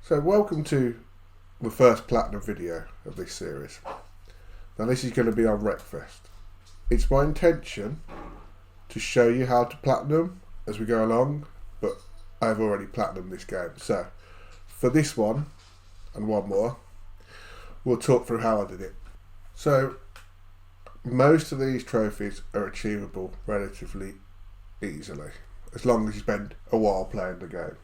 So welcome to the first Platinum video of this series. Now this is going to be on Wreckfest. It's my intention to show you how to Platinum as we go along, but I've already Platinumed this game. So for this one and one more, we'll talk through how I did it. So most of these trophies are achievable relatively easily, as long as you spend a while playing the game.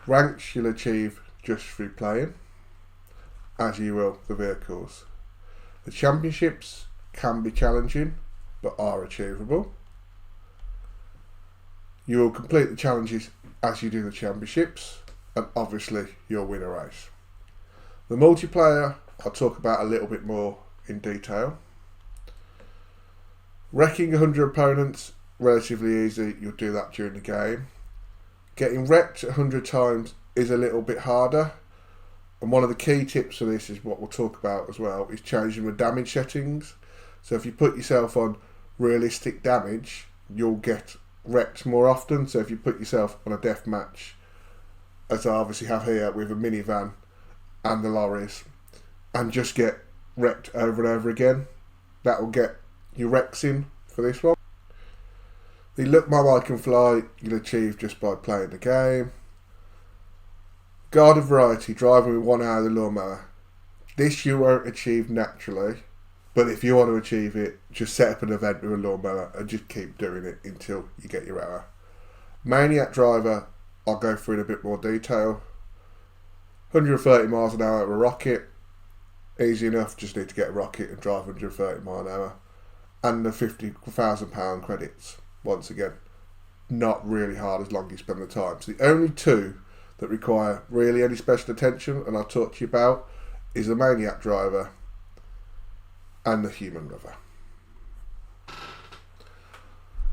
Ranks you'll achieve just through playing, as you will the vehicles. The championships can be challenging, but are achievable. You will complete the challenges as you do the championships, and obviously you'll win a race. The multiplayer I'll talk about a little bit more in detail. Wrecking 100 opponents, relatively easy, you'll do that during the game. Getting wrecked 100 times is a little bit harder, and one of the key tips for this is what we'll talk about as well, is changing the damage settings. So if you put yourself on realistic damage, you'll get wrecked more often. So if you put yourself on a death match, as I obviously have here with a minivan and the lorries, and just get wrecked over and over again, that will get your wrecks in for this one. The Look Mum I Can Fly you'll achieve just by playing the game. Garden Variety, driving with 1 hour of the lawnmower. This you won't achieve naturally, but if you want to achieve it, just set up an event with a lawnmower and just keep doing it until you get your hour. Maniac Driver, I'll go through in a bit more detail. 130 miles an hour of a rocket, easy enough, just need to get a rocket and drive 130 miles an hour. And the £50,000 credits, once again, not really hard as long as you spend the time. So the only two that require really any special attention, and I'll talk to you about, is the Maniac Driver and the Human Lover.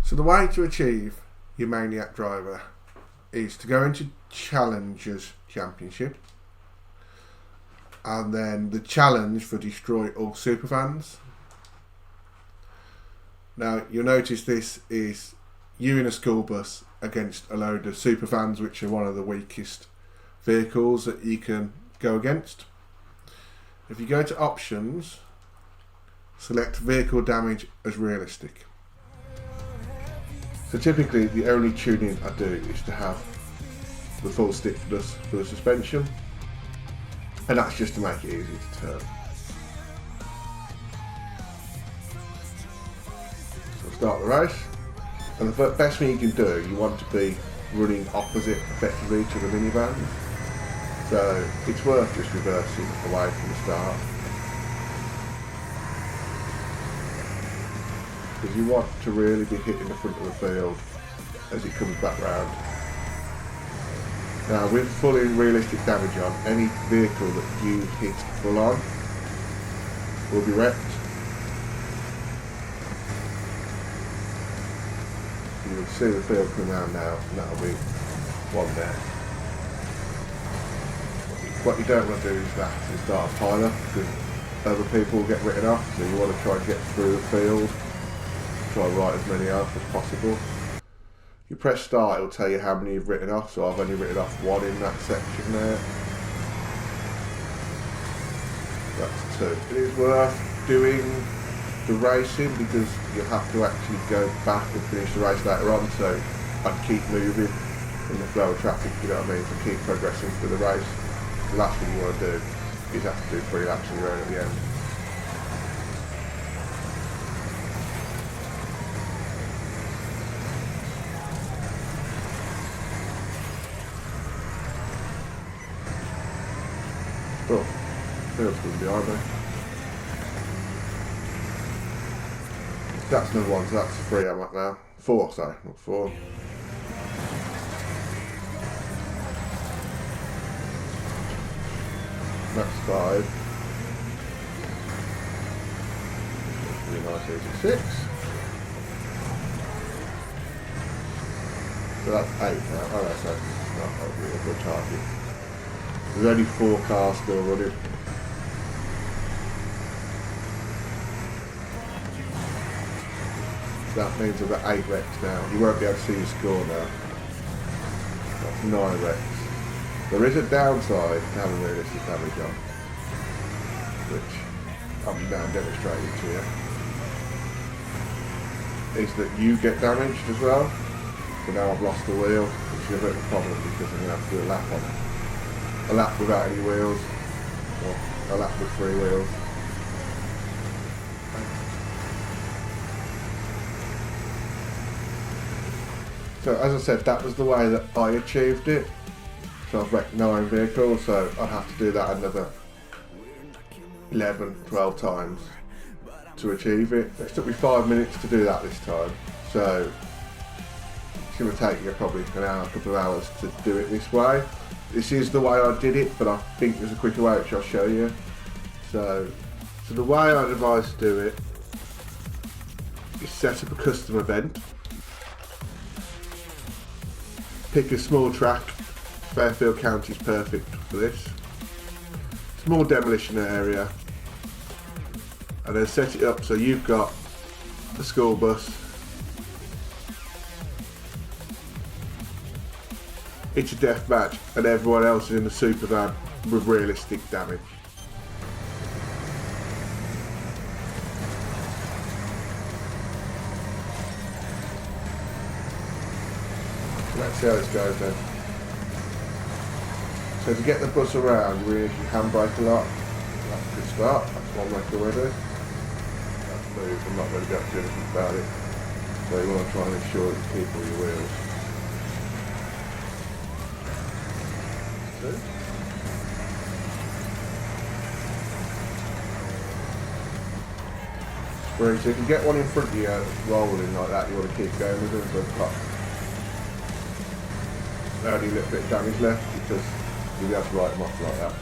So the way to achieve your Maniac Driver is to go into Challengers Championship, and then the challenge for Destroy All Superfans. Now you'll notice this is you in a school bus against a load of superfans, which are one of the weakest vehicles that you can go against. If you go to options, select vehicle damage as realistic. So typically the only tuning I do is to have the full stiffness for the suspension, and that's just to make it easy to turn. So start the race. And the best thing you can do, you want to be running opposite effectively to the minivan. So it's worth just reversing away from the start, because you want to really be hitting the front of the field as it comes back round. Now with full in realistic damage on, any vehicle that you hit full on will be wrecked. You'll see the field come around now, and that'll be one there. What you don't want to do is start a pileup, because other people will get written off, so you want to try and get through the field, try and write as many off as possible. If you press start, it'll tell you how many you've written off, so I've only written off one in that section there. That's two. It is worth doing the racing, because you'll have to actually go back and finish the race later on, so I'd keep moving in the flow of traffic, you know what I mean, to keep progressing through the race. The last thing you want to do is have to do 3 laps on your own at the end. Oh, field's coming behind me. That's number 1, so that's 3 I'm at now. 4, sorry, not 4. That's 5. Really nice, easy 6. So that's 8 now. Oh, that's not really a good target. There's only 4 cars still running. That means I've got 8 wrecks now. You won't be able to see your score now. That's 9 wrecks. There is a downside to having realistic damage on, which I'm now demonstrating to you, is that you get damaged as well. So now I've lost the wheel, which is a bit of a problem because I'm going to have to do a lap on it. A lap without any wheels, or a lap with 3 wheels. So as I said, that was the way that I achieved it. So I've wrecked 9 vehicles, so I'd have to do that another 11, 12 times to achieve it. It took me 5 minutes to do that this time, so it's going to take you probably an hour, a couple of hours to do it this way. This is the way I did it, but I think there's a quicker way which I'll show you. So the way I'd advise to do it is set up a custom event. Pick a small track. Fairfield County is perfect for this. Small demolition area. And then set it up so you've got the school bus. It's a death match and everyone else is in the super van with realistic damage. Let's see how this goes then. So to get the bus around, you really should handbrake a lot. That's a good start. That's one wreck already. That's moved. I'm not going to be able to do anything about it. So you want to try and ensure that you keep all your wheels. So you can get one in front of you rolling like that, you want to keep going with it until the top. Only a little bit of damage left because you'll be able to write them off like that.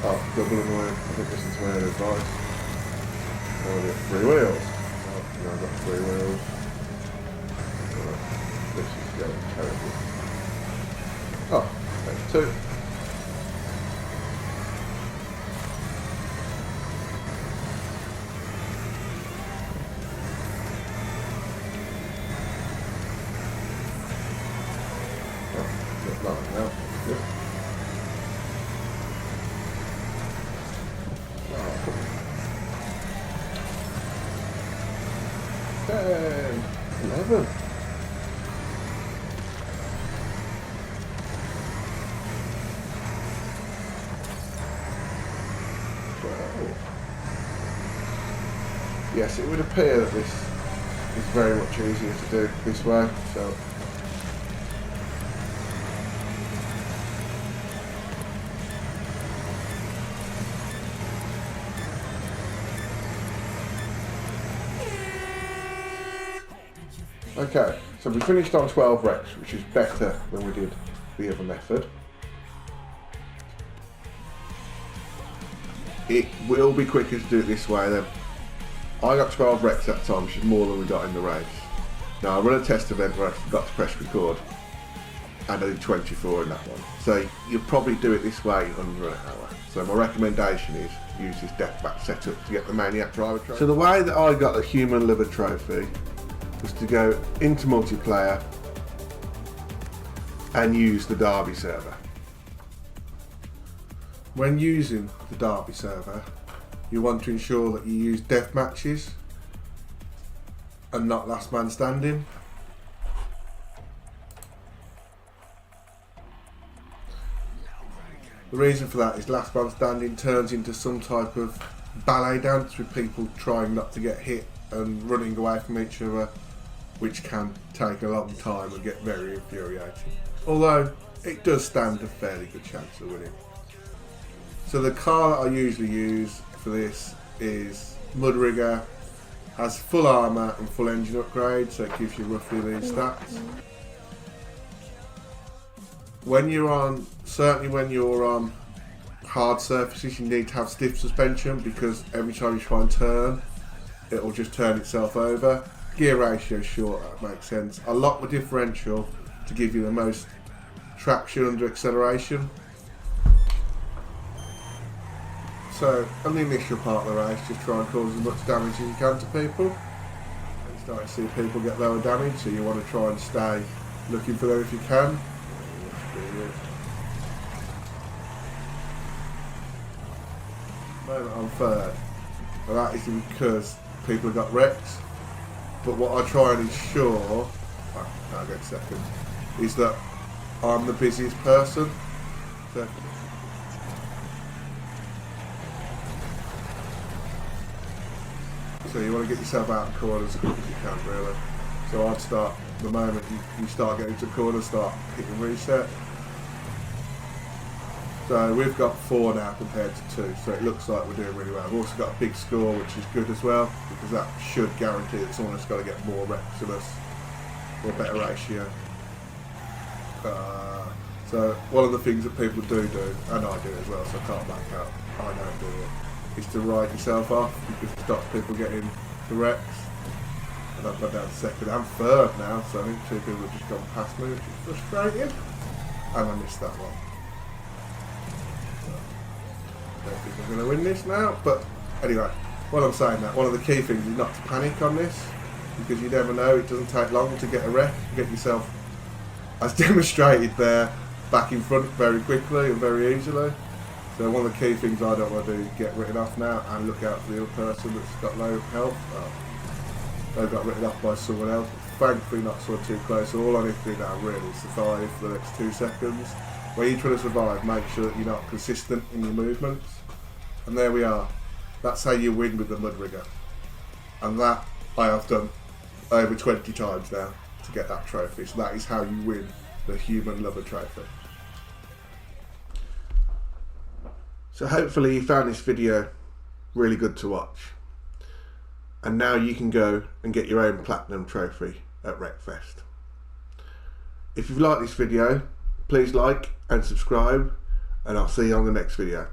Oh, double annoying. I think this is my own advice. Now I've got 3 wheels. Oh, now I've got 3 wheels. Oh, this is going terrible. Oh, there's 2. Oh, not now. Good. Oh. 10, 11. Yes, it would appear that this is very much easier to do this way, so okay, so we finished on 12 wrecks, which is better than we did the other method. It will be quicker to do it this way then. I got 12 wrecks that time, which is more than we got in the race. Now I run a test event where I forgot to press record and I did 24 in that one. So you'll probably do it this way under an hour. So my recommendation is use this deathmatch setup to get the Maniac Driver Trophy. So the way that I got the Human Liver Trophy was to go into multiplayer and use the Derby server. When using the Derby server, you want to ensure that you use death matches and not last man standing. The reason for that is last man standing turns into some type of ballet dance with people trying not to get hit and running away from each other, which can take a long time and get very infuriating. Although it does stand a fairly good chance of winning. So the car that I usually use for this is Mudrigger, has full armour and full engine upgrade, so it gives you roughly these stats. When you're on, certainly when you're on hard surfaces, you need to have stiff suspension because every time you try and turn, it will just turn itself over. Gear ratio short, that makes sense. I lock the differential to give you the most traction under acceleration. So So on the initial part of the race, just try and cause as much damage as you can to people. And you start to see people get lower damage, so you want to try and stay looking for them if you can. Moment I'm third, and that is because people have got wrecks. But what I try and ensure, I'll get second, is that I'm the busiest person. So you want to get yourself out of corners as quick as you can, really. So I'd start, the moment you start getting to corners, start hitting reset. So we've got 4 now compared to 2, so it looks like we're doing really well. We've also got a big score, which is good as well, because that should guarantee that someone has got to get more reps than us, or a better ratio. So one of the things that people do, and I do as well, so I can't back out, I don't do it, is to write yourself off, because it stops people getting the reps. And I've gone down to second and third now, so I think 2 people have just gone past me, which is frustrating. And I missed that one. I don't think I'm going to win this now, but anyway, while I'm saying that, one of the key things is not to panic on this, because you never know, it doesn't take long to get a wreck. You get yourself, as demonstrated there, back in front very quickly and very easily. So one of the key things I don't want to do is get written off now and look out for the other person that's got low health. They got written off by someone else. Thankfully not so too close, so all I need to do now really is survive for the next 2 seconds. When you're trying to survive, make sure that you're not consistent in your movements. And there we are. That's how you win with the mud rigger. And that I have done over 20 times now to get that trophy. So that is how you win the Human Lover Trophy. So hopefully you found this video really good to watch. And now you can go and get your own Platinum Trophy at Wreckfest. If you've liked this video, please like and subscribe, and I'll see you on the next video.